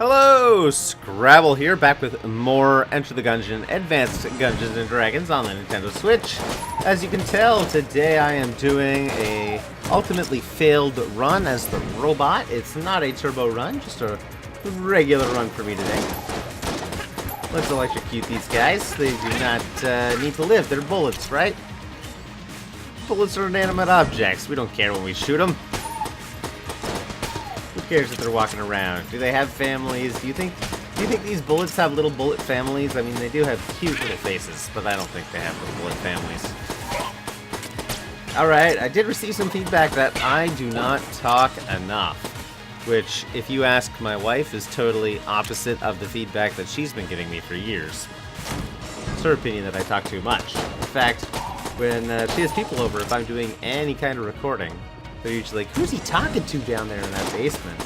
Hello, Scrabble here, back with more Enter the Gungeon, Advanced Gungeons and Dragons on the Nintendo Switch. As you can tell, today I am doing a ultimately failed run as the robot. It's not a turbo run, just a regular run for me today. Let's electrocute these guys. They do not need to live. They're bullets, right? Bullets are inanimate objects. We don't care when we shoot them. Who cares if they're walking around? Do they have families? Do you think these bullets have little bullet families? I mean, they do have cute little faces, but I don't think they have little bullet families. Alright, I did receive some feedback that I do not talk enough, which, if you ask my wife, is totally opposite of the feedback that she's been giving me for years. It's her opinion that I talk too much. In fact, when she has people over, if I'm doing any kind of recording, they're usually like, who's he talking to down there in that basement?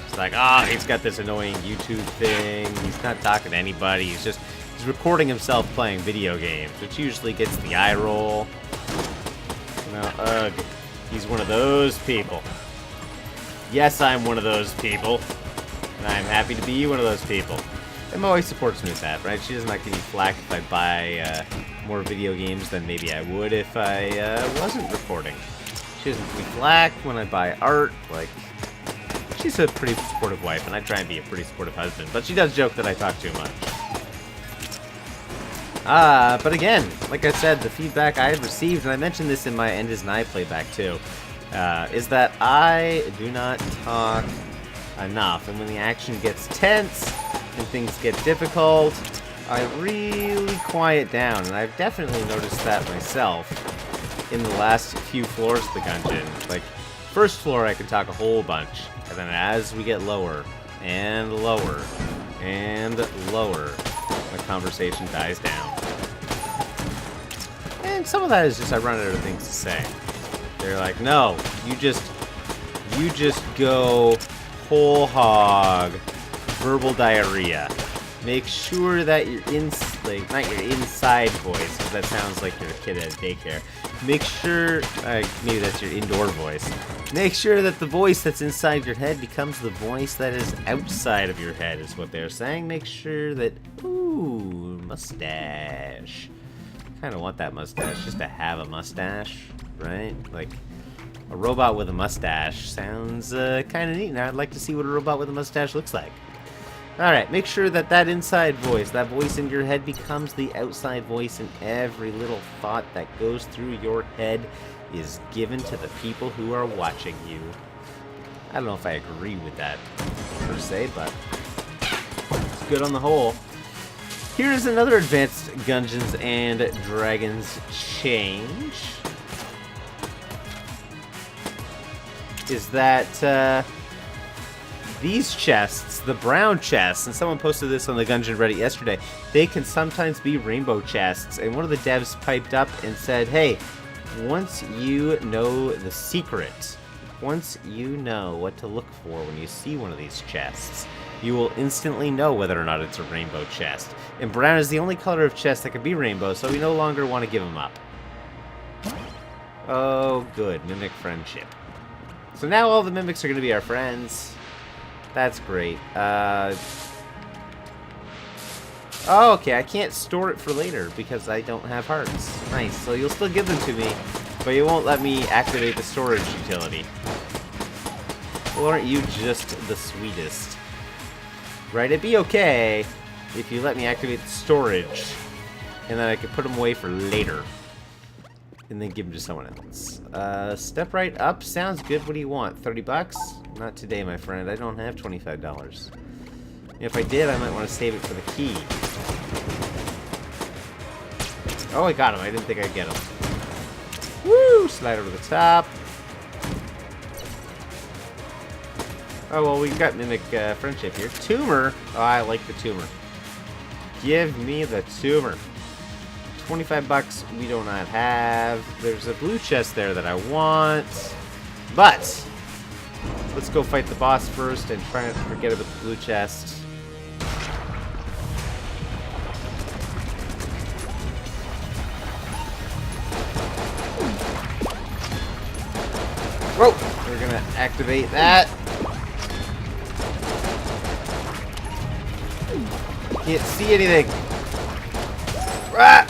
It's like, oh, he's got this annoying YouTube thing. He's not talking to anybody. He's recording himself playing video games, which usually gets the eye roll. You know, ugh, he's one of those people. Yes, I'm one of those people. And I'm happy to be one of those people. And my wife supports me with that, right? She does not give me flack if I buy more video games than maybe I would if I wasn't recording. She doesn't give me flack when I buy art. Like, she's a pretty supportive wife, and I try and be a pretty supportive husband. But she does joke that I talk too much. But again, like I said, the feedback I had received, and I mentioned this in my End is Nigh playback too, is that I do not talk enough. And when the action gets tense and things get difficult, I really quiet down. And I've definitely noticed that myself in the last few floors of the Gungeon. Like, first floor I can talk a whole bunch, and then as we get lower, and lower, and lower, the conversation dies down. And some of that is just I run out of things to say. They're like, no, you just go whole hog, verbal diarrhea. Make sure that you're not your inside voice, because that sounds like you're a kid at daycare. Make sure, maybe that's your indoor voice. Make sure that the voice that's inside your head becomes the voice that is outside of your head, is what they're saying. Make sure that, ooh, mustache. Kind of want that mustache, just to have a mustache, right? Like, a robot with a mustache sounds kind of neat, and I'd like to see what a robot with a mustache looks like. Alright, make sure that that inside voice, that voice in your head, becomes the outside voice, and every little thought that goes through your head is given to the people who are watching you. I don't know if I agree with that, per se, but it's good on the whole. Here's another Advanced Gungeons and Dragons change. Is that, these chests, the brown chests, and someone posted this on the Gungeon Reddit yesterday, they can sometimes be rainbow chests. And one of the devs piped up and said, hey, once you know the secret, once you know what to look for when you see one of these chests, you will instantly know whether or not it's a rainbow chest. And brown is the only color of chest that can be rainbow, so we no longer want to give them up. Oh, good. Mimic friendship. So now all the mimics are going to be our friends. That's great. Oh, okay, I can't store it for later because I don't have hearts. Nice, so you'll still give them to me, but you won't let me activate the storage utility. Well, aren't you just the sweetest? Right, it'd be okay if you let me activate the storage, and then I could put them away for later. And then give them to someone else. Step right up. Sounds good. What do you want? 30 bucks? Not today, my friend. I don't have $25. If I did, I might want to save it for the key. Oh, I got him. I didn't think I'd get him. Woo! Slide over the top. Oh, well, we got Mimic friendship here. Tumor. Oh, I like the tumor. Give me the tumor. 25 bucks we do not have. There's a blue chest there that I want. But let's go fight the boss first and try not to forget about the blue chest. Whoa! We're gonna activate that. Can't see anything. Ah!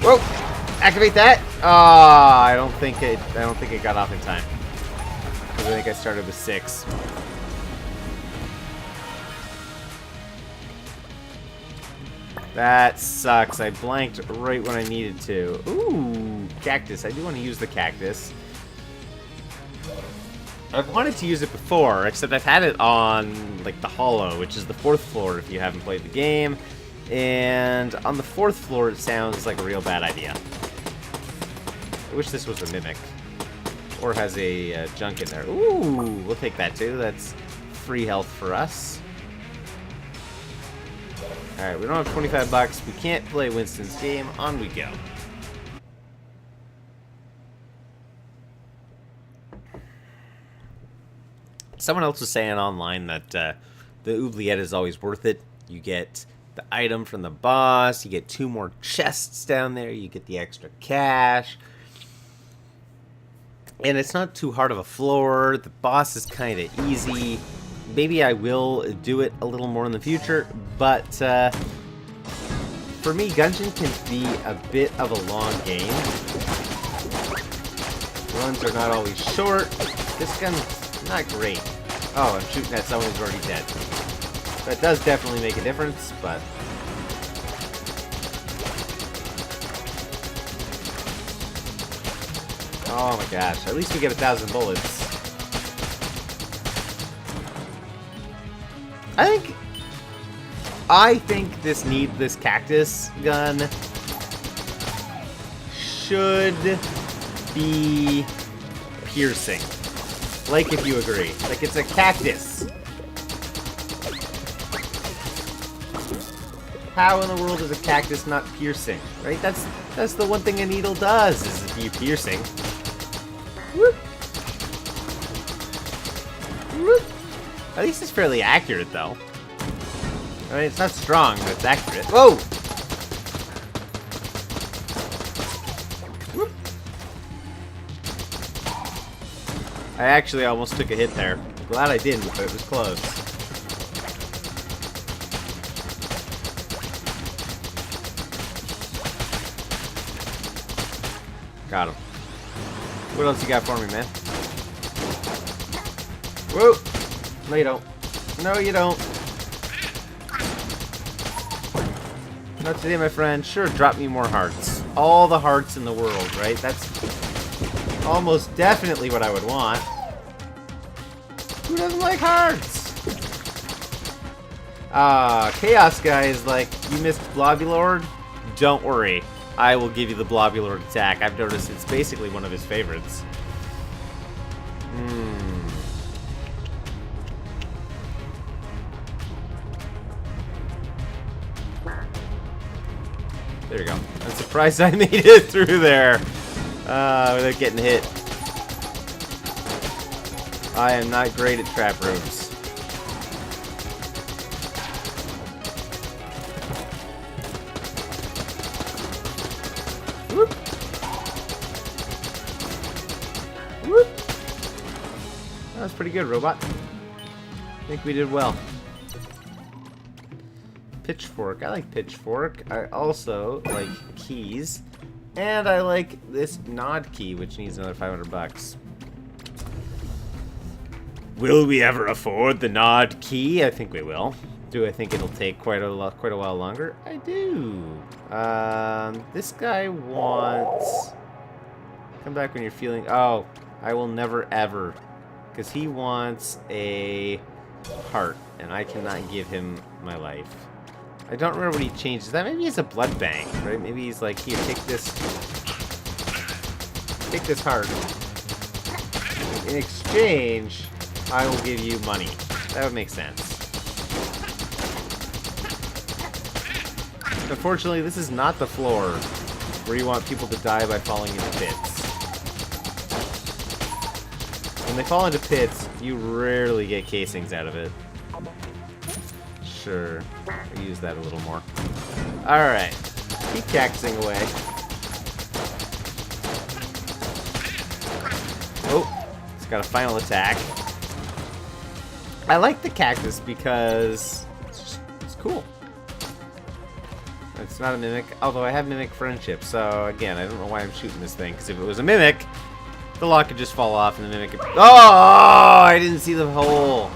Whoa! Activate that. Ah, I don't think it got off in time. I think I started with 6. That sucks. I blanked right when I needed to. Ooh, cactus. I do want to use the cactus. I've wanted to use it before, except I've had it on, like, the Hollow, which is the 4th floor if you haven't played the game. And on the 4th floor, it sounds like a real bad idea. I wish this was a mimic. Or has a junk in there. Ooh, we'll take that too. That's free health for us. Alright, we don't have 25 bucks. We can't play Winston's game. On we go. Someone else was saying online that the oubliette is always worth it. You get the item from the boss. You get 2 more chests down there. You get the extra cash. And it's not too hard of a floor. The boss is kind of easy. Maybe I will do it a little more in the future, but for me, Gungeon can be a bit of a long game. Runs are not always short. This gun's not great. Oh, I'm shooting at someone who's already dead. That does definitely make a difference, but... Oh my gosh, at least we get 1,000 bullets. I think this cactus gun should be piercing. Like, if you agree. Like, it's a cactus. How in the world is a cactus not piercing? Right? That's the one thing a needle does, is be piercing. Whoop. Whoop. At least it's fairly accurate, though. I mean, it's not strong, but it's accurate. Whoa! Whoop. I actually almost took a hit there. Glad I didn't, but it was close. Got him. What else you got for me, man? Whoa! No, you don't. No, you don't. Not today, my friend. Sure, drop me more hearts. All the hearts in the world, right? That's almost definitely what I would want. Who doesn't like hearts? Chaos guy is like, you missed Blobulord? Don't worry. I will give you the Blobulord attack. I've noticed it's basically one of his favorites. There you go. I'm surprised I made it through there without getting hit. I am not great at trap rooms. Whoop. Whoop. That was pretty good, robot. I think we did well. Pitchfork. I like pitchfork. I also like keys. And I like this nod key, which needs another 500 bucks. Will we ever afford the nod key? I think we will. Do I think it'll take quite a while longer? I do. This guy wants... Come back when you're feeling... Oh, I will never ever. Because he wants a heart, and I cannot give him my life. I don't remember what he changes. That maybe it's a blood bank, right? Maybe he's like, here, take this heart. In exchange, I will give you money. That would make sense. Unfortunately, this is not the floor where you want people to die by falling into pits. When they fall into pits, you rarely get casings out of it. Sure. I'll use that a little more. Alright. Keep cactusing away. Oh. This got a final attack. I like the cactus because it's cool. It's not a mimic, although I have mimic friendship, so again, I don't know why I'm shooting this thing, because if it was a mimic, the lock could just fall off and the mimic could... Oh! I didn't see the hole!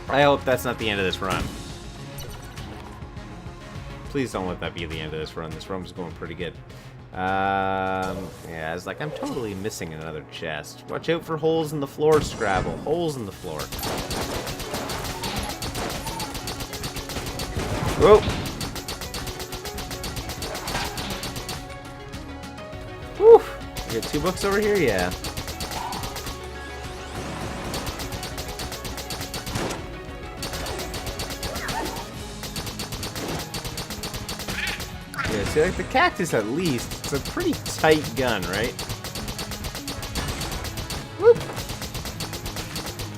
I hope that's not the end of this run. Please don't let that be the end of this run. This run's going pretty good. Yeah, it's like I'm totally missing another chest. Watch out for holes in the floor, Scrabble. Holes in the floor. Whoa! Whew! You got 2 books over here? Yeah. Yeah, see, like the cactus at least, it's a pretty tight gun, right? Whoop!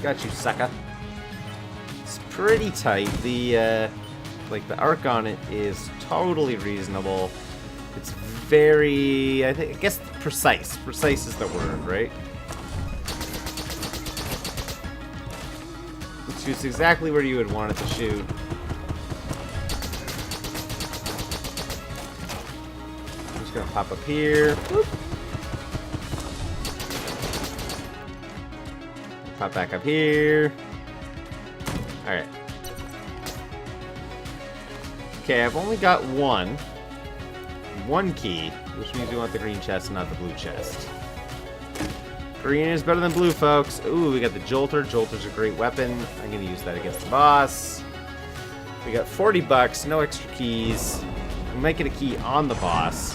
Got you, sucker. It's pretty tight. The, like, the arc on it is totally reasonable. It's very, I guess precise. Precise is the word, right? It shoots exactly where you would want it to shoot. I'm just gonna pop up here. Whoop. Pop back up here. Alright. Okay, I've only got one key, which means we want the green chest, not the blue chest. Green is better than blue, folks. Ooh, we got the Jolter. Jolter's a great weapon. I'm gonna use that against the boss. We got 40 bucks, no extra keys. We might get a key on the boss.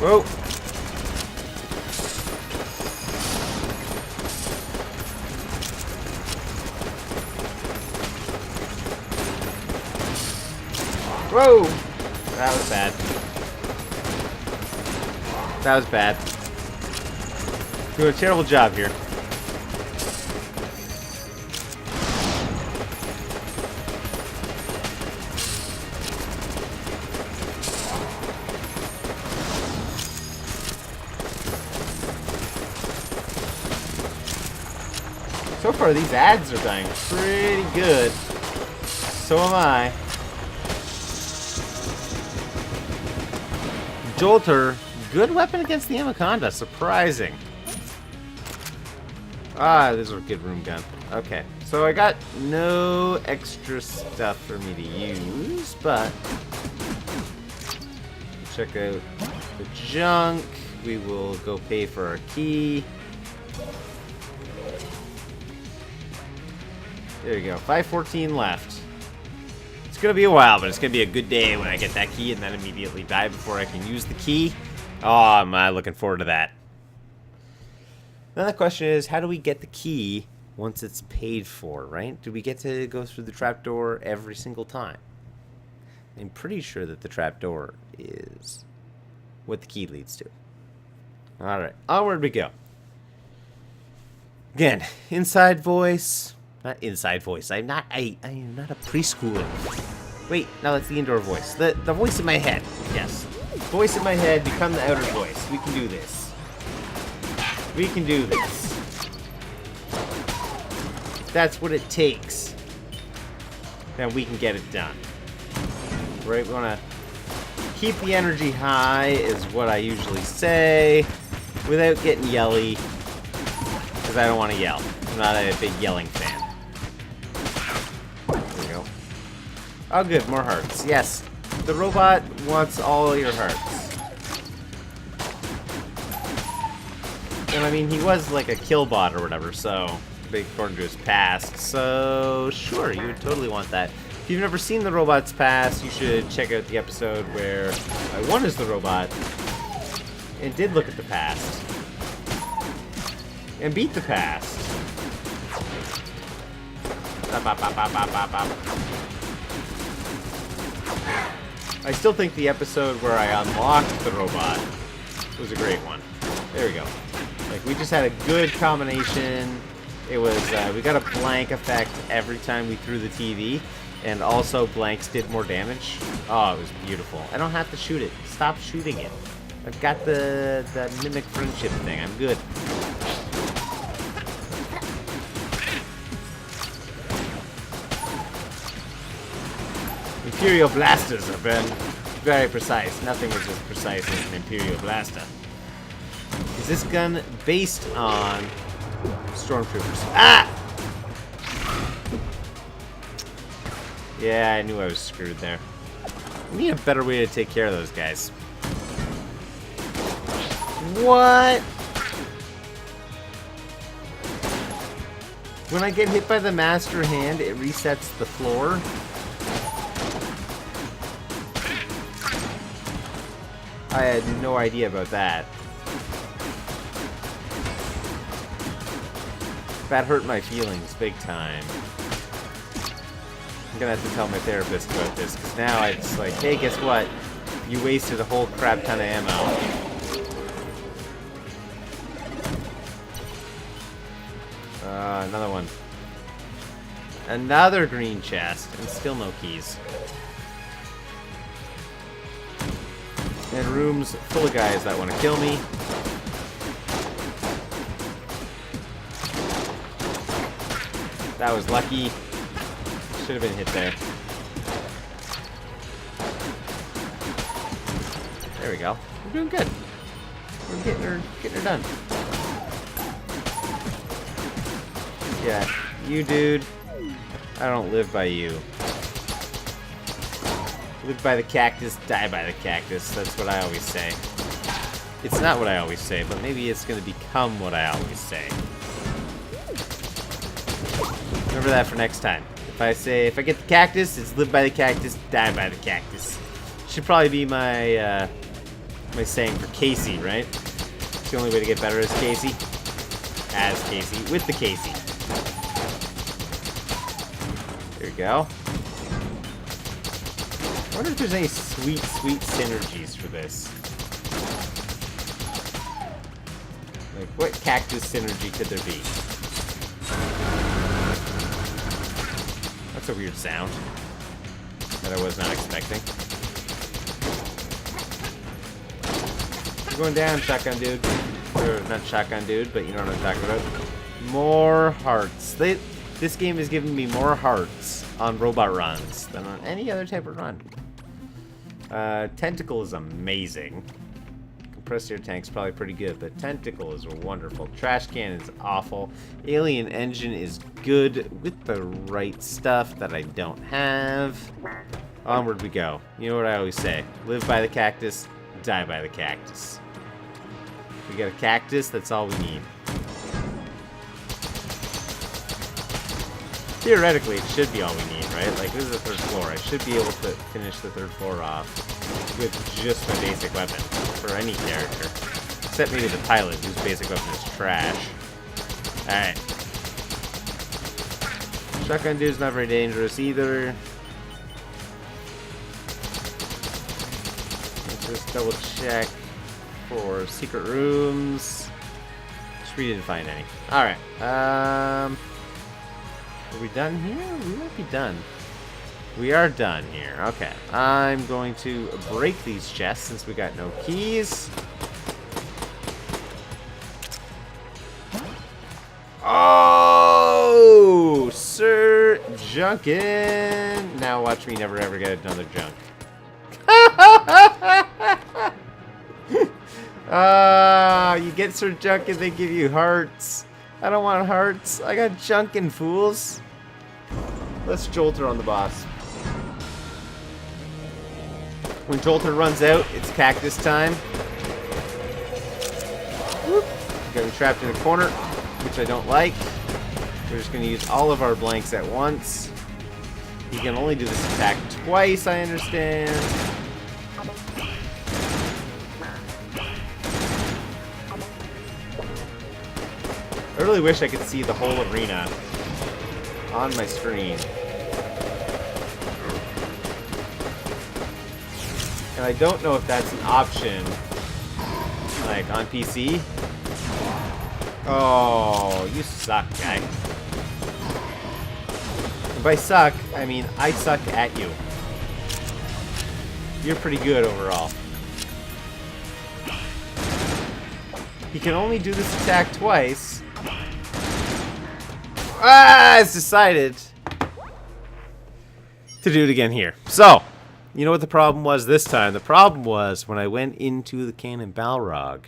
Whoa! Whoa! That was bad. That was bad. Doing a terrible job here. So far, these ads are dying pretty good. So am I. Jolter, good weapon against the Anaconda. Surprising. Ah, this is a good room gun. Okay, so I got no extra stuff for me to use, but check out the junk. We will go pay for our key. There you go, 514 left. It's gonna be a while, but it's gonna be a good day when I get that key and then immediately die before I can use the key. Oh, am I looking forward to that. Then the question is, how do we get the key once it's paid for, right? Do we get to go through the trapdoor every single time? I'm pretty sure that the trapdoor is what the key leads to. Alright, onward we go. Again, inside voice. Not inside voice. I am not a preschooler. Wait, no, that's the indoor voice. The voice in my head. Yes. Voice in my head, become the outer voice. We can do this. We can do this. That's what it takes. Then we can get it done. Right? We want to keep the energy high is what I usually say without getting yelly. Because I don't want to yell. I'm not a big yelling fan. Oh good, more hearts. Yes, the robot wants all your hearts. And I mean, he was like a kill bot or whatever, so, according to his past, so sure, you would totally want that. If you've never seen the robot's past, you should check out the episode where I won as the robot and did look at the past. And beat the past. I still think the episode where I unlocked the robot was a great one. There we go. Like, we just had a good combination. It was, we got a blank effect every time we threw the TV, and also blanks did more damage. Oh, it was beautiful. I don't have to shoot it. Stop shooting it. I've got the mimic friendship thing. I'm good. Imperial blasters have been very precise. Nothing is as precise as an Imperial blaster. Is this gun based on stormtroopers? Ah! Yeah, I knew I was screwed there. We need a better way to take care of those guys. What? When I get hit by the master hand, it resets the floor. I had no idea about that. That hurt my feelings big time. I'm gonna have to tell my therapist about this, because now it's like, hey, guess what? You wasted a whole crap ton of ammo. Another one. Another green chest, and still no keys. And rooms full of guys that want to kill me. That was lucky. Should have been hit there. There we go. We're doing good. We're getting her done. Yeah, you dude. I don't live by you. Live by the cactus, die by the cactus. That's what I always say. It's not what I always say, but maybe it's going to become what I always say. Remember that for next time. If I get the cactus, it's live by the cactus, die by the cactus. Should probably be my my saying for Casey, right? It's the only way to get better as Casey. As Casey, with the Casey. There you go. I wonder if there's any sweet, sweet synergies for this. Like, what cactus synergy could there be? That's a weird sound that I was not expecting. You're going down, shotgun dude. Or, not shotgun dude, but you know what I'm talking about. More hearts. This game is giving me more hearts on robot runs than on any other type of run. Tentacle is amazing. Compressed air tank's probably pretty good, but Tentacle is wonderful. Trash can is awful. Alien engine is good with the right stuff that I don't have. Onward we go. You know what I always say. Live by the cactus, die by the cactus. We got a cactus, that's all we need. Theoretically, it should be all we need, right? Like, this is the third floor. I should be able to finish the third floor off with just my basic weapon for any character. Except maybe the pilot, whose basic weapon is trash. Alright. Shotgun dude's not very dangerous either. Let's just double check for secret rooms. Which we didn't find any. Alright. Are we done here? We might be done. We are done here. Okay. I'm going to break these chests since we got no keys. Oh! Sir Junkin! Now watch me never ever get another junk. You get Sir Junkin, they give you hearts. I don't want hearts. I got Junkin, fools. Let's Jolter on the boss. When Jolter runs out, it's cactus time. Whoop. Got me trapped in a corner, which I don't like. We're just going to use all of our blanks at once. You can only do this attack twice, I understand. I really wish I could see the whole arena on my screen. And I don't know if that's an option, like, on PC. Oh, you suck, guy. And by suck, I mean I suck at you. You're pretty good overall. He can only do this attack twice. Ah, it's decided to do it again here. So, you know what the problem was this time? The problem was when I went into the Cannon Balrog,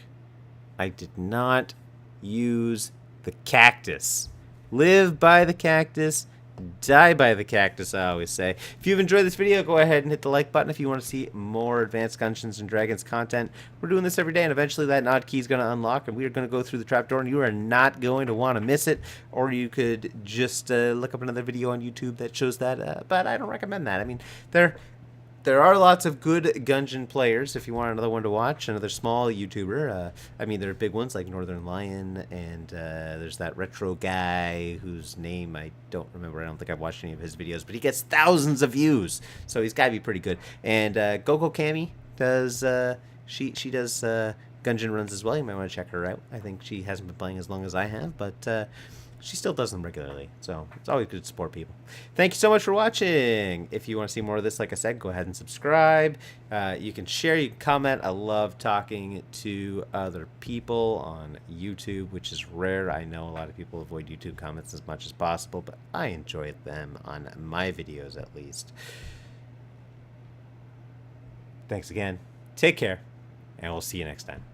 I did not use the cactus. Live by the cactus, die by the cactus, I always say. If you've enjoyed this video, go ahead and hit the like button if you want to see more advanced Gungeons and Dragons content. We're doing this every day, and eventually that odd key is going to unlock, and we are going to go through the trapdoor, and you are not going to want to miss it. Or you could just look up another video on YouTube that shows that, but I don't recommend that. I mean, there are lots of good Gungeon players if you want another one to watch, another small YouTuber. I mean, there are big ones like Northern Lion, and there's that retro guy whose name I don't remember. I don't think I've watched any of his videos, but he gets thousands of views, so he's got to be pretty good. And Gogo Kami does, she does Gungeon runs as well. You might want to check her out. I think she hasn't been playing as long as I have, but she still does them regularly, so it's always good to support people. Thank you so much for watching. If you want to see more of this, like I said, go ahead and subscribe. You can share, you can comment. I love talking to other people on YouTube, which is rare. I know a lot of people avoid YouTube comments as much as possible, but I enjoy them on my videos at least. Thanks again. Take care, and we'll see you next time.